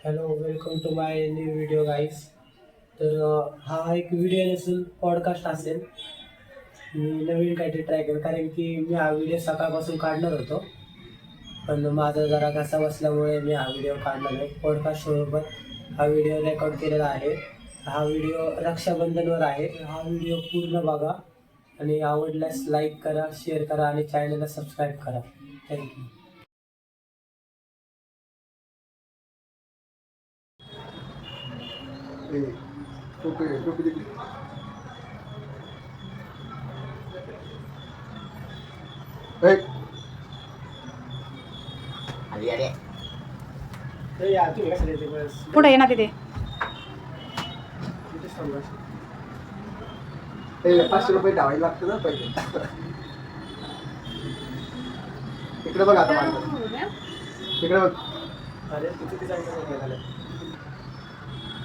Hello, welcome to my new video guys. तर हा एक व्हिडिओ नसेल, पॉडकास्ट असेल. मी नवीन काहीतरी ट्राय केलं, कारण की मी हा व्हिडिओ सकाळपासून काढणार होतो, पण माझा जरा घसा बसल्यामुळे मी हा व्हिडिओ काढणार आहे. पॉडकास्टसोबत हा व्हिडिओ रेकॉर्ड केलेला आहे. हा व्हिडिओ रक्षाबंधनवर आहे. हा व्हिडिओ पूर्ण बघा आणि आवडल्यास लाईक करा, शेअर करा आणि चॅनलला सबस्क्राईब करा. थँक्यू. टोपी दिली. पुढे ये ना तिथे. 500 रुपये ठेवायला लागतं ना पहिले. इकडे बघ आता माझं. इकडे बघ. अरे तू किती चांगलं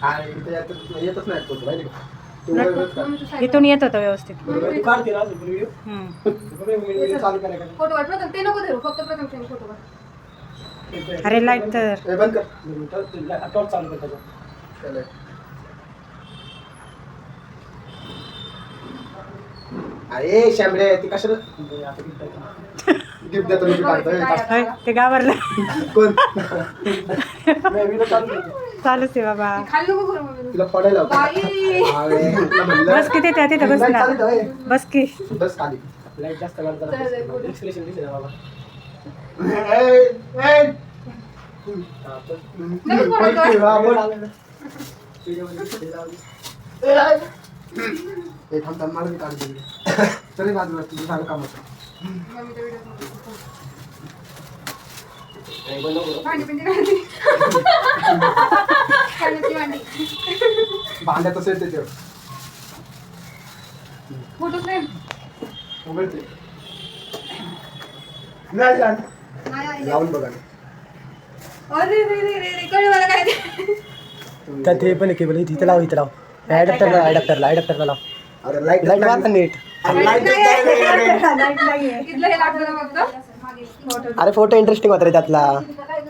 आणि इथे येतच नाही फोटो माहिती का? इथून येत होतं व्यवस्थित. तू काढते ना अजून व्हिडिओ चालू करायला. फोटो वाट प्रथम ते नको धरू, फक्त प्रथम क्षणी फोटो काढ. अरे लाईट तर बंद कर. टॉर्च चालू कर त्याचा. चला. अरे शामरे ती कशाला गिफ्ट देतो मी काढतोय. होय, ते घाबरलं. कोण चालूच आहे बाबा. खाली नको करू मम्मी. तिला पडायला होतं. बाई अरे तुला म्हणलं. बस किती त्या तिथं बस नाही, ना. चालेल होय. बस की. बस खाली. लाईट जास्त काढताना एक्सप्रेशन दिसते ना बाबा. लगेच बोलायचं. हे थांब थांब मला मी काढून दिली. तरी बाजूला तुझं झालं काम होतं. मम्मीच्या व्हिडिओ भांडी पण काढते. खाण्याची भांडी. भांड्या तसं येते ते फोटो फ्रेम उघडते. नाही जाण. नाही आहे. लावून बघा. अरे रे रे रे रे कळलं मला काय ते. त्यात हे पण केबल इथे लाव, इथे लाव. ॲडॅप्टरला लाव. अरे लाईट मारता नीट. इथलं हे लागलं ना फक्त. अरे फोटो इंटरेस्टिंग होता रे त्यातला.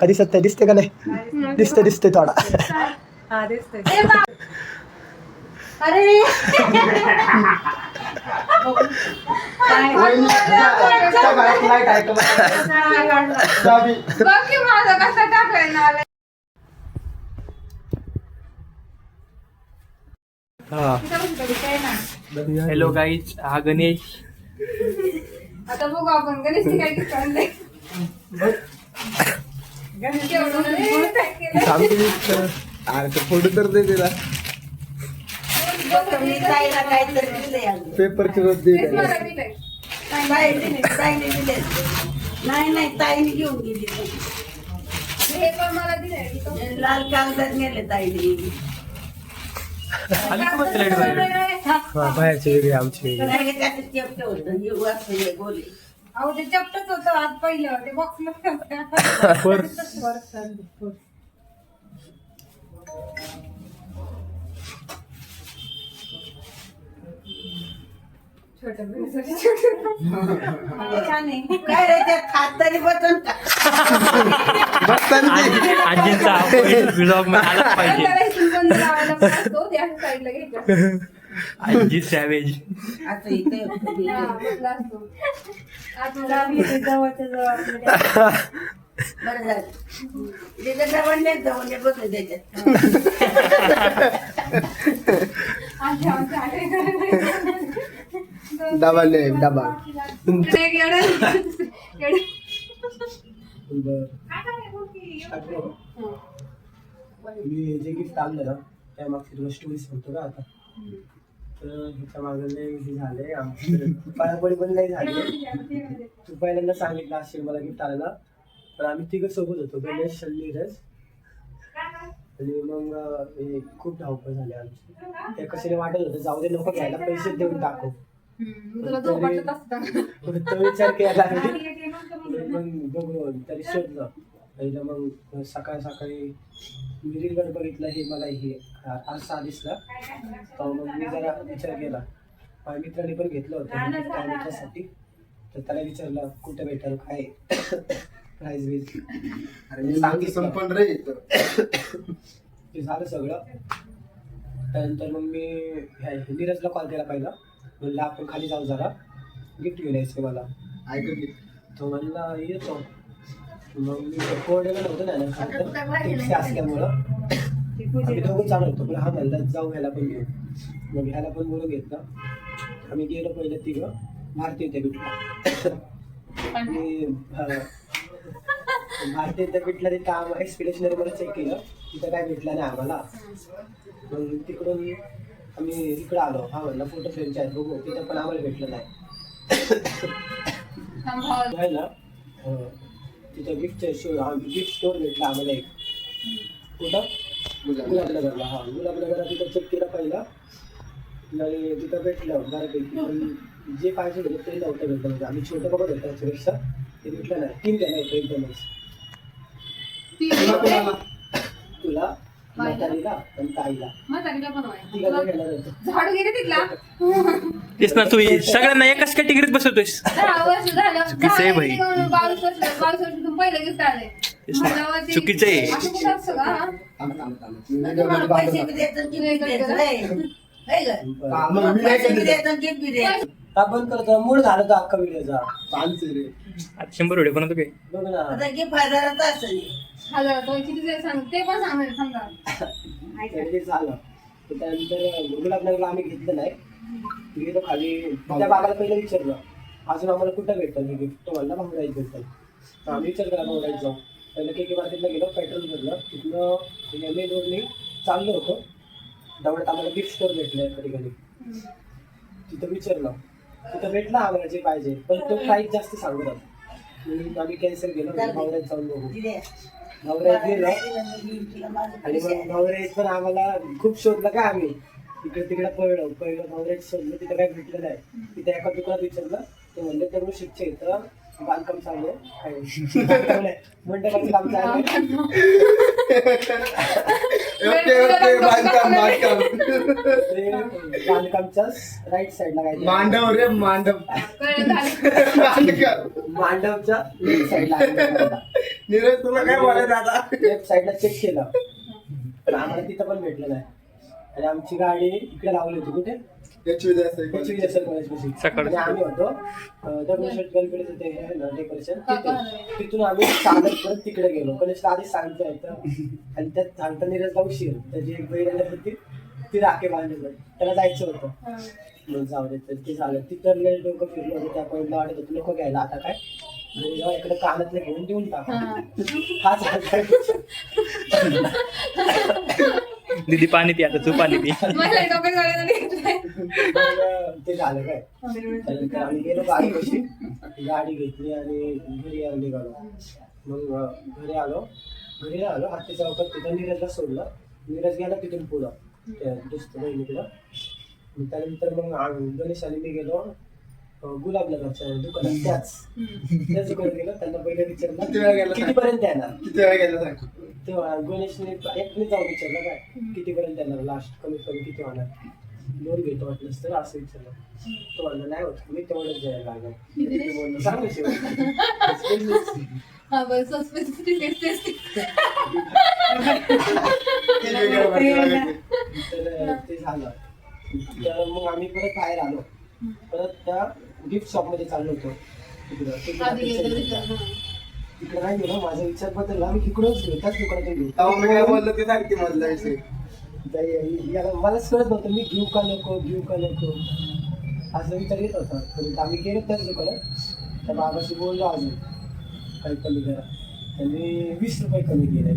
कधी सत्य दिसते का नाही? दिसते थोडा. ए बा. अरे लाईट आहे का? बघ की माझा कसा टाकलाय ना. हॅलो गाईज, हा गणेश. आता बघू आपण गणेशची काय गिफ्ट आणलंय. गणेश अरे ते फोटो तर दे तिला. पेपरची रोज दे. नाही ताईने घेऊन गेली. हे पण मला दिलंय. लाल कागदात नेले ताईने. बाहेरची वेगळी, आमची वेगळी. नाही त्याचं चेपटं होतं. हे वरचं हे गोले. अहो ते चपटच होतं आज पहिलं ते बॉक्स छान आहे. काय रे त्यात खात तरी बसून का? आजींचा ब्लॉग मध्ये आलाच पाहिजे. आजी सॅवेज. आता इथे बरं झालं. तिथं जवळ जवळ बसले त्याच्यात. डबा नाही डबा. मी जे गिफ्ट आणलं ना त्या मागची तुला स्टोरी सांगतो का आता. तर ह्याच्या मागं हे झाले आमचं पायापडी पण नाही झाली. तू पहिल्यांदा सांगितलं असेल मला गिफ्ट आलं ना, तर आम्ही तिघं सोबत होतो, गणेश नीरज. आणि मग हे खूप धावपळ झाली आमची. ते कशाने वाटत होतं जाऊ दे नको घ्यायला, पैसे देऊन टाकू. तो विचार केला मग बघू तरी शोधलं पहिलं. मग सकाळी मी रीलवर बघितलं हे मला हे असा दिसला, तर मग मी जरा विचार केला. माझ्या मित्राने पण घेतलं होतं मित्रासाठी, तर त्याला विचारलं कुठे भेटेल काय प्राईज बीज. अरे मी सांगितलं पण रे ते झालं सगळं. त्यानंतर मग मी नीरजला कॉल केला पहिला, म्हणलं आपण खाली जाऊ जरा गिफ्ट घेऊन यायचं मला. ऐकून घे. तो म्हणला येतो. मग मी कोरडेला नव्हतं ना टिप्स असल्यामुळं आम्ही दोघं चालू होतो. पण हा म्हणला जाऊ ह्याला पण घेऊ. मग ह्याला पण बोलून घेतलं. आम्ही गेलो पहिलं तिघं भारतीय विद्यापीठला. आणि भारतीय विद्यापीठला तिथं आम्हाला एक्सपिरेशनरी मध्ये चेक केलं, तिथं काय भेटलं नाही आम्हाला. मग तिकडून आम्ही इकडं आलो. हा म्हणला फोटो फ्रेमचे आहेत बघू, तिथं पण आम्हाला भेटलं नाही. आहे ना तिथं गिफ्ट स्टोर भेटला आम्हाला एक. कुठं गुलाबनगरला. हा गुलाबनगरला तिथं चेक केलं पहिला आणि तिथं भेटलं बऱ्यापैकी. पण जे पाहिजे होतं ते नव्हतं भेटलं. म्हणजे आम्ही छोटं बघत होतो त्याच्यापेक्षा ते भेटलं नाही. 3 द्यायला होतं एकदमच. तुला म्हातारीला आणि ताईला तिघांना घेणार होतं. झाडू गेले तिथला तेच ना, तू सगळ्यांना एकाच कॅटेगरीत बसवतोयस. 10 वर्ष झालं. चुकीचं आहे भाई. 22 वर्षातून पहिलं गिफ्ट आलंय. चुकीचं आहे. असं कुठं असतं का? तुम्हाला पैसे बी देतात, gift बी देतात, होय. होय गं? पैसे बी देतात, gift बी देतात. का बंद करतो? मूड झालं तर अख्खा व्हिडिओचा. चालते रे. आता 100 व्हिडिओ बनवतो काय? बघ ना. आता gift हजाराचं असेल. हजार तो किती दिवस सांग ते पण सांगेल समजा. ते झालं. त्यानंतर गुलाबनगरला आम्ही घेतलं नाही. गेलो खाली. त्या बाबाला पहिलं विचारलं अजून आम्हाला कुठं भेटतं हे गिफ्ट. तो म्हणला भाऊराईत भेटतं. तर आम्ही विचार करा भाऊराईत जाऊ. पहिलं के मार्केटला गेलो, पेट्रोल भरलं. तिथनं एम ए रोडने चाललो होतो. तेवढ्यात आम्हाला गिफ्ट स्टोर भेटलं एका ठिकाणी. तिथं विचारलं, तिथं भेटलं आम्हाला जे पाहिजे, पण तो प्राईस जास्त सांगत होता. म्हणून आम्ही कॅन्सल केलं. भाऊराईत जाऊन बघू. भाऊराईत गेलो आणि मग भाऊराईत पण आम्हाला खूप शोधलं काय आम्ही. इकडे तिकडे पहिलं भाऊराईत शोधलं, तिथं काही भेटलं नाही. तिथे एका दुकानात विचारलं, ते म्हणले तर शिकचे इथं बांधकाम चालू आहे. मंडपाचं काम चालू आहे. बांधकामच्या राईट साईडला काय मांडव रे मांडव. मांडवच्या लेफ्ट साईडला नीरज तुला काय बोलायचं आता? लेफ्ट साईडला चेक केलं, पण आम्हाला तिथं पण भेटलं नाही. आणि आमची गाडी इकडे लावली होती. कुठे? आणि आम्ही होतो दगडूशेठ गणपतीचं ते आहे ना डेकोरेशन, तिथून आम्ही चालत परत तिकडे गेलो. कॉलेजला आधीच सांगता येतं. आणि त्यात सांगता नीरजला उशीर. त्याची एक बहीण होती, ती राखे बांधलं, त्याला जायचं होतं. मग जाऊ दे, ते झालं. तिथं डोकं फिरलं होतं. त्या पॉईंटला वाटत होतं लोक घ्यायला आता काय इकडे कानातलं घेऊन देऊन टाका. हा झालं. दीदी पाणी पी, आता तू पाणी पी. ते झालं काय. त्यानंतर आम्ही गेलो गाडीपाशी, गाडी घेतली आणि घरी निघालो. मग घरी आलो हत्ती चौकात. तिथं नीरजला सोडलं. नीरज गेला तिथून पुढं त्या दुसऱ्या बहिणीकडं. त्यानंतर मग गणेश आणि मी गेलो गुलाबनगरच्या दुकानात. त्याच दुकानात गेलो. त्यांना पहिले विचारलं कितीपर्यंत येणार. किती वेळा गेला सांग. तेव्हा गणेशने एकने जाऊन विचारलं काय कितीपर्यंत येणार, लास्ट कमीत कमी किती होणार. लोन घेतो वाटलंच तर असं विचारलं. तो म्हणला नाही होत, मी तेवढंच जायला लागलं. सांगू ते झालं. तर मग आम्ही परत बाहेर आलो. परत त्या गिफ्ट शॉप मध्ये चाललो होतो. तिकडे नाही गेलो. माझा विचार बदलला. मी तिकडूनच घेऊ, त्याच दुकानातून घेऊ. मी काय बोललो ते सांगते मधला विषय. मलाच कळत नव्हतं मी घेऊ का नको असा विचार येत होता. परंतु आम्ही गेलो त्याच दुकानात. त्या बाबाशी बोललो अजून काही कमी करा. त्यांनी 20 रुपये कमी केले.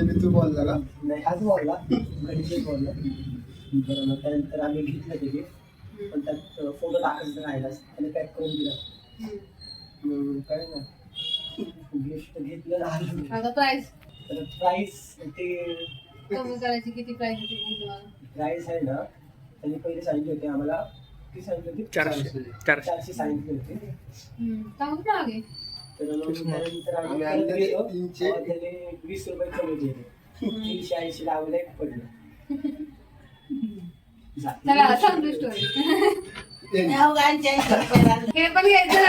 मी तू बोलला का? नाही, हाच बोलला. गणेश बोलला. बरं, मग त्यानंतर आम्ही घेतलं ते गिफ्ट. पण त्यात फोटो टाकायचं राहिलाच. त्याने पॅक करून दिला. काय ना गिफ्ट घेतलं ना. प्राईस ते कमी करायची किती प्राईस आहे ना. त्यांनी पहिले सांगितले होते आम्हाला. किती सांगितले होते? 400 सांगितले होते. तर मग त्यानंतर आम्ही परत गेलो. त्याने 20 रुपये कमी केले. 380 लावले पडलं. चला सांगतो स्टोरी. नाव गांच्या हे पण घ्यायचं.